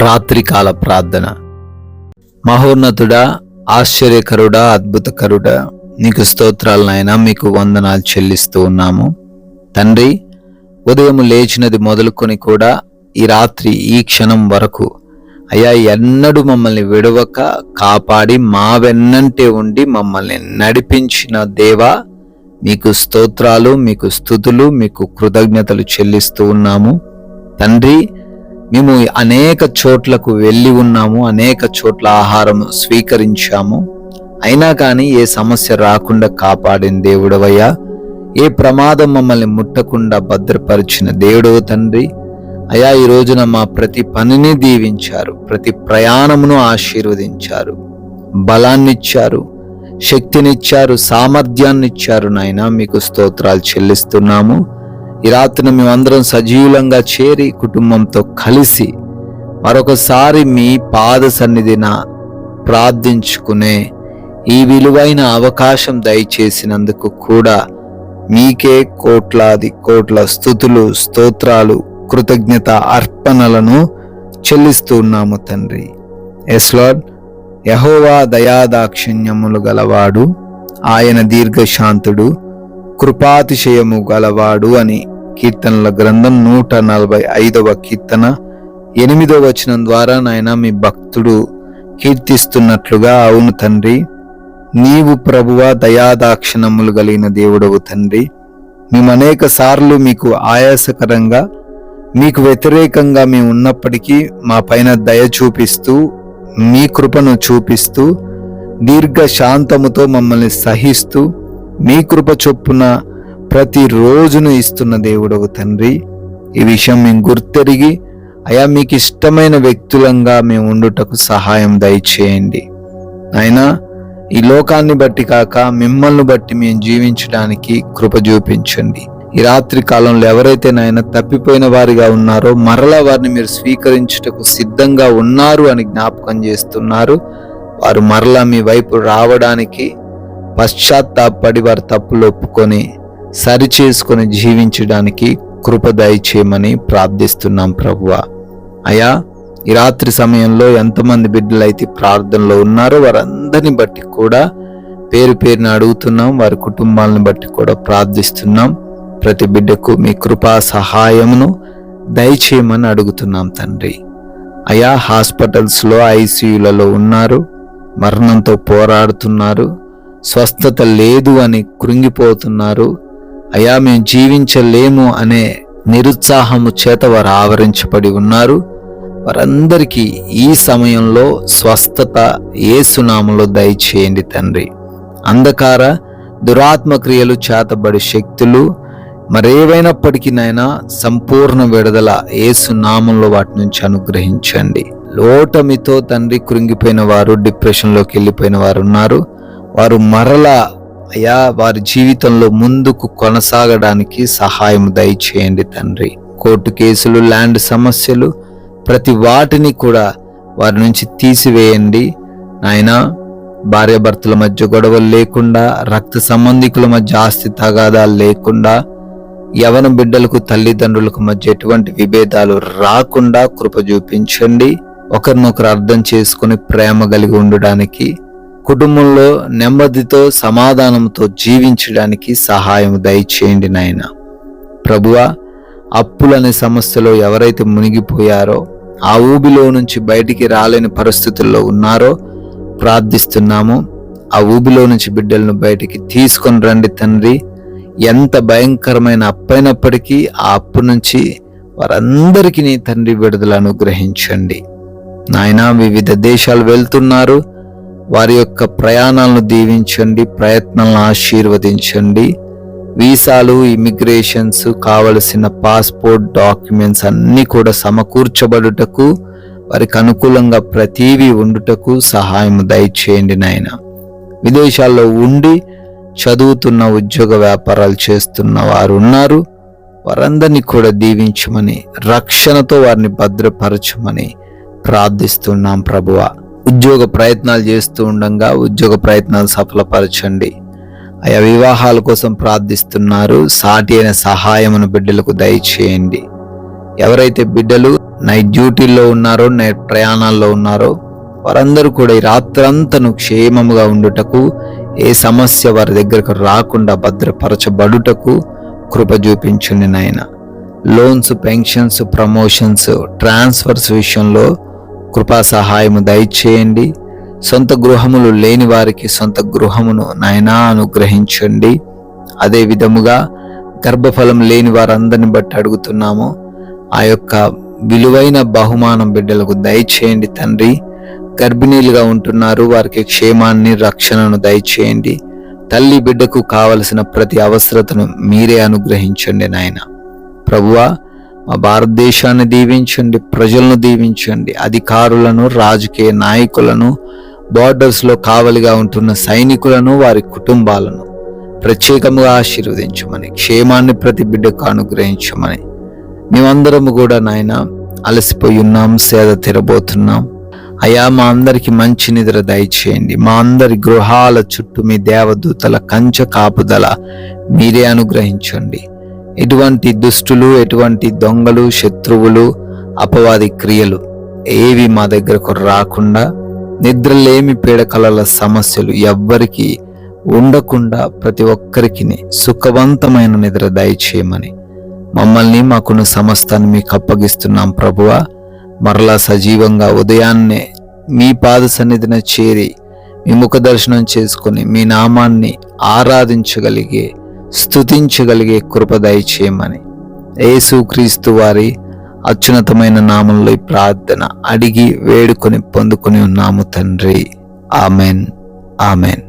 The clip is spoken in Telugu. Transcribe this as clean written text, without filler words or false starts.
రాత్రికాల ప్రార్థన. మహోన్నతుడా, ఆశ్చర్యకరుడా, అద్భుతకరుడా, నీకు స్తోత్రాలు నాయనా, మీకు వందనాలు చెల్లిస్తూ ఉన్నాము తండ్రి. ఉదయం లేచినది మొదలుకొని కూడా ఈ రాత్రి ఈ క్షణం వరకు అయ్యా ఎన్నడూ మమ్మల్ని విడవక కాపాడి మా వెన్నంటే ఉండి మమ్మల్ని నడిపించిన దేవా, మీకు స్తోత్రాలు, మీకు స్తుతులు, మీకు కృతజ్ఞతలు చెల్లిస్తూ ఉన్నాము తండ్రి. మేము అనేక చోట్లకు వెళ్ళి ఉన్నాము, అనేక చోట్ల ఆహారం స్వీకరించాము, అయినా కానీ ఏ సమస్య రాకుండా కాపాడిన దేవుడవయ్యా, ఏ ప్రమాదం మమ్మల్ని ముట్టకుండా భద్రపరిచిన దేవుడవ తండ్రి. అయ్యా, ఈ రోజున మా ప్రతి పనిని దీవించారు, ప్రతి ప్రయాణమును ఆశీర్వదించారు, బలాన్నిచ్చారు, శక్తినిచ్చారు, సామర్థ్యాన్నిచ్చారు నాయనా, మీకు స్తోత్రాలు చెల్లిస్తున్నాము. ఈ రాత్రిన మేమందరం సజీవులంగా చేరి కుటుంబంతో కలిసి మరొకసారి మీ పాద సన్నిధిన ప్రార్థించుకునే ఈ విలువైన అవకాశం దయచేసినందుకు కూడా మీకే కోట్లాది కోట్ల స్తుతులు, స్తోత్రాలు, కృతజ్ఞత అర్పణలను చెల్లిస్తూ ఉన్నాము తండ్రి. Yes lord. యెహోవా దయాదాక్షిణ్యములు గలవాడు, ఆయన దీర్ఘశాంతుడు, కృపాతిశయము గలవాడు అని కీర్తనల గ్రంథం 145వ కీర్తన 8వ వచనం ద్వారా నాయన మీ భక్తుడు కీర్తిస్తున్నట్లుగా, అవును తండ్రి, నీవు ప్రభువా దయాదాక్షిణములు కలిగిన దేవుడవు తండ్రి. మేము అనేక సార్లు మీకు ఆయాసకరంగా, మీకు వ్యతిరేకంగా మేము ఉన్నప్పటికీ మా పైన దయ చూపిస్తూ, మీ కృపను చూపిస్తూ, దీర్ఘ శాంతముతో మమ్మల్ని సహిస్తూ, మీ కృప చొప్పున ప్రతి రోజును ఇస్తున్న దేవుడవు తండ్రి. ఈ విషయం మేము గుర్తెరిగి అయా మీకు ఇష్టమైన వ్యక్తులంగా మేము ఉండుటకు సహాయం దయచేయండి నాయనా. ఈ లోకాన్ని బట్టి కాక మిమ్మల్ని బట్టి మేము జీవించడానికి కృప చూపించండి. ఈ రాత్రి కాలంలో ఎవరైతే నాయన తప్పిపోయిన వారిగా ఉన్నారో మరలా వారిని మీరు స్వీకరించుటకు సిద్ధంగా ఉన్నారు అని జ్ఞాపకం చేస్తున్నారు. వారు మరలా మీ వైపు రావడానికి, పశ్చాత్తాపడి వారి తప్పులు ఒప్పుకొని సరిచేసుకొని జీవించడానికి కృప దయచేయమని ప్రార్థిస్తున్నాం ప్రభువా. అయా, ఈ రాత్రి సమయంలో ఎంతమంది బిడ్డలైతే ప్రార్థనలో ఉన్నారో వారందరిని బట్టి కూడా పేరు పేరున అడుగుతున్నాం, వారి కుటుంబాలను బట్టి కూడా ప్రార్థిస్తున్నాం. ప్రతి బిడ్డకు మీ కృపా సహాయమును దయచేయమని అడుగుతున్నాం తండ్రి. అయా, హాస్పిటల్స్లో, ఐసీయూలలో ఉన్నారు, మరణంతో పోరాడుతున్నారు, స్వస్థత లేదు అని కృంగిపోతున్నారు. అయా, మేము జీవించలేము అనే నిరుత్సాహము చేత వారు ఆవరించబడి ఉన్నారు. వారందరికీ ఈ సమయంలో స్వస్థత యేసు నామములో దయచేయండి తండ్రి. అంధకార దురాత్మ క్రియలు, చేతబడి శక్తులు మరేవైనప్పటికీ నైనా సంపూర్ణ విడుదల యేసు నామములో వాటి నుంచి అనుగ్రహించండి. ఓటమితో తండ్రి కృంగిపోయిన వారు, డిప్రెషన్లోకి వెళ్ళిపోయిన వారు ఉన్నారు. వారు మరలా అయ్యా వారి జీవితంలో ముందుకు కొనసాగడానికి సహాయం దయచేయండి తండ్రి. కోర్టు కేసులు, ల్యాండ్ సమస్యలు, ప్రతి వాటిని కూడా వారి నుంచి తీసివేయండి నాయనా. భార్యాభర్తల మధ్య గొడవలు లేకుండా, రక్త సంబంధికుల మధ్య ఆస్తి తగాదాలు లేకుండా, యవన బిడ్డలకు తల్లిదండ్రులకు మధ్య ఎటువంటి విభేదాలు రాకుండా కృప చూపించండి. ఒకరినొకరు అర్థం చేసుకుని ప్రేమ కలిగి ఉండడానికి, కుటుంబంలో నెమ్మదితో సమాధానంతో జీవించడానికి సహాయం దయచేయండి నాయన. ప్రభువా, అప్పులనే సమస్యలో ఎవరైతే మునిగిపోయారో, ఆ ఊబిలో నుంచి బయటికి రాలేని పరిస్థితుల్లో ఉన్నారో ప్రార్థిస్తున్నాము. ఆ ఊబిలో నుంచి బిడ్డలను బయటికి తీసుకొని రండి తండ్రి. ఎంత భయంకరమైన అప్పైనప్పటికీ ఆ అప్పు నుంచి వారందరికీ నీ తండ్రి విడుదల అనుగ్రహించండి నాయనా. వివిధ దేశాలు వెళ్తున్నారు, వారి యొక్క ప్రయాణాలను దీవించండి, ప్రయత్నాలను ఆశీర్వదించండి. వీసాలు, ఇమిగ్రేషన్స్, కావలసిన పాస్పోర్ట్ డాక్యుమెంట్స్ అన్నీ కూడా సమకూర్చబడుటకు, వారికి అనుకూలంగా ప్రతిదీ ఉండుటకు సహాయం దయచేయండి నాయన. విదేశాల్లో ఉండి చదువుతున్న, ఉద్యోగ వ్యాపారాలు చేస్తున్న వారు ఉన్నారు, వారందరినీ కూడా దీవించమని, రక్షణతో వారిని భద్రపరచమని ప్రార్థిస్తున్నాం ప్రభువా. ఉద్యోగ ప్రయత్నాలు చేస్తూ ఉండగా ఉద్యోగ ప్రయత్నాలు సఫలపరచండి. ఆయా వివాహాల కోసం ప్రార్థిస్తున్నారు, సాటి అయిన సహాయమును బిడ్డలకు దయచేయండి. ఎవరైతే బిడ్డలు నైట్ డ్యూటీల్లో ఉన్నారో, నైట్ ప్రయాణాల్లో ఉన్నారో వారందరూ కూడా ఈ రాత్రంతను క్షేమముగా ఉండుటకు, ఏ సమస్య వారి దగ్గరకు రాకుండా భద్రపరచబడుటకు కృప చూపించండి నాయన. లోన్స్, పెన్షన్స్, ప్రమోషన్స్, ట్రాన్స్ఫర్స్ విషయంలో కృపా సహాయము దయచేయండి. సొంత గృహములు లేని వారికి సొంత గృహమును నాయనా అనుగ్రహించండి. అదే విధముగా గర్భఫలం లేని వారందరిని బట్టి అడుగుతున్నాము, ఆ యొక్క విలువైన బహుమానం బిడ్డలకు దయచేయండి తండ్రి. గర్భిణీలుగా ఉంటున్నారు, వారికి క్షేమాన్ని, రక్షణను దయచేయండి. తల్లి బిడ్డకు కావలసిన ప్రతి అవసరతను మీరే అనుగ్రహించండి నాయన. ప్రభువా, మా భారతదేశాన్ని దీవించండి, ప్రజలను దీవించండి, అధికారులను, రాజకీయ నాయకులను, బార్డర్స్లో కావలిగా ఉంటున్న సైనికులను, వారి కుటుంబాలను ప్రత్యేకంగా ఆశీర్వదించమని, క్షేమాన్ని ప్రతి బిడ్డకు అనుగ్రహించమని. మేమందరము కూడా నాయన అలసిపోయి ఉన్నాం, సేద తీరబోతున్నాం. అయ్యా, మా అందరికి మంచి నిద్ర దయచేయండి. మా అందరి గృహాల చుట్టూ మీ దేవదూతల కంచె కాపుదల మీరే అనుగ్రహించండి. ఎటువంటి దుష్టులు, ఎటువంటి దొంగలు, శత్రువులు, అపవాది క్రియలు ఏవి మా దగ్గరకు రాకుండా, నిద్రలేమి పీడకలల సమస్యలు ఎవ్వరికి ఉండకుండా ప్రతి ఒక్కరికి సుఖవంతమైన నిద్ర దయచేయమని, మమ్మల్ని, మాకున్న సమస్తాన్ని మీకు అప్పగిస్తున్నాం ప్రభువా. మరలా సజీవంగా ఉదయాన్నే మీ పాద సన్నిధిన చేరి మీ ముఖ దర్శనం చేసుకుని మీ నామాన్ని ఆరాధించగలిగే, స్తుతించగలిగే కృప దయచేయమని యేసుక్రీస్తు వారి అత్యున్నతమైన నామంలో ఈ ప్రార్థన అడిగి వేడుకొని పొందుకొని ఉన్నాము తండ్రి. Amen, amen.